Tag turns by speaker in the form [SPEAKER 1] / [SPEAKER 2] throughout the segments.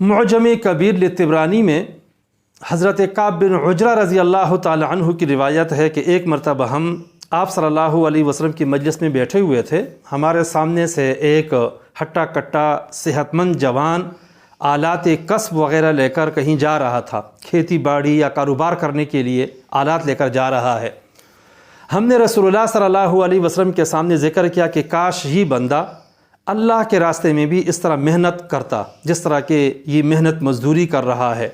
[SPEAKER 1] معجم کبیر لطبرانی میں حضرت کعب بن عجرہ رضی اللہ تعالی عنہ کی روایت ہے کہ ایک مرتبہ ہم آپ صلی اللہ علیہ وسلم کی مجلس میں بیٹھے ہوئے تھے، ہمارے سامنے سے ایک ہٹا کٹا صحت مند جوان آلات کسب وغیرہ لے کر کہیں جا رہا تھا، کھیتی باڑی یا کاروبار کرنے کے لیے آلات لے کر جا رہا ہے۔ ہم نے رسول اللہ صلی اللہ علیہ وسلم کے سامنے ذکر کیا کہ کاش یہ بندہ اللہ کے راستے میں بھی اس طرح محنت کرتا جس طرح کہ یہ محنت مزدوری کر رہا ہے۔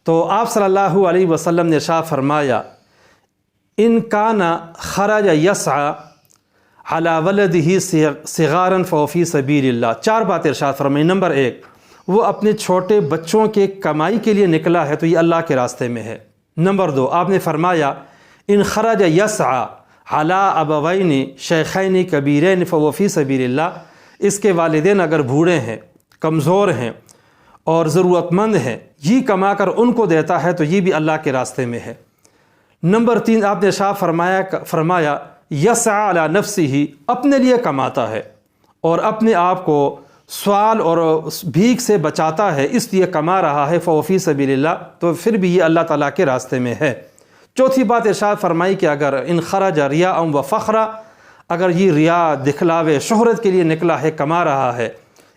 [SPEAKER 1] تو آپ صلی اللہ علیہ وسلم نے ارشاد فرمایا ان کان خرج یسعى علی ولدہ صغارا فهو فی سبیل اللہ۔ چار باتیں ارشاد فرمائی۔ نمبر 1، وہ اپنے چھوٹے بچوں کے کمائی کے لیے نکلا ہے تو یہ اللہ کے راستے میں ہے۔ نمبر 2، آپ نے فرمایا ان خرج یسعى علی ابوین شیخین کبیرین فهو فی سبیل اللہ۔ اس کے والدین اگر بوڑھے ہیں، کمزور ہیں اور ضرورت مند ہیں، یہ کما کر ان کو دیتا ہے تو یہ بھی اللہ کے راستے میں ہے۔ نمبر 3، آپ نے ارشاد فرمایا یسعى علی نفسہ، اپنے لیے کماتا ہے اور اپنے آپ کو سوال اور بھیک سے بچاتا ہے، اس لیے کما رہا ہے، فهو فی سبیل اللہ، تو پھر بھی یہ اللہ تعالیٰ کے راستے میں ہے۔ چوتھی بات ارشاد فرمائی کہ اگر ان خرج ریاء و فخرا، اگر یہ ریا، دکھلاوے، شہرت کے لیے نکلا ہے، کما رہا ہے،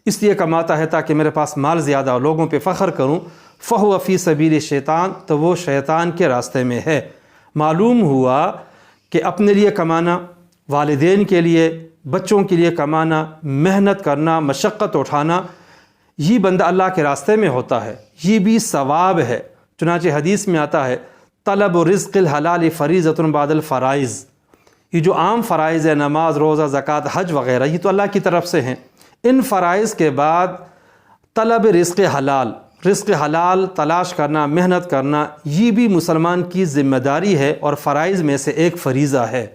[SPEAKER 1] اس لیے کماتا ہے تاکہ میرے پاس مال زیادہ ہو، لوگوں پہ فخر کروں، فہو فی سبیل الشیطان، تو وہ شیطان کے راستے میں ہے۔ معلوم ہوا کہ اپنے لیے کمانا، والدین کے لیے، بچوں کے لیے کمانا، محنت کرنا، مشقت اٹھانا، یہ بندہ اللہ کے راستے میں ہوتا ہے، یہ بھی ثواب ہے۔ چنانچہ حدیث میں آتا ہے طلب رزق الحلال فریضۃ بعد الفرائض، یہ جو عام فرائض ہے، نماز، روزہ، زکوٰۃ، حج وغیرہ، یہ تو اللہ کی طرف سے ہیں۔ ان فرائض کے بعد طلب رزق حلال تلاش کرنا، محنت کرنا، یہ بھی مسلمان کی ذمہ داری ہے اور فرائض میں سے ایک فریضہ ہے۔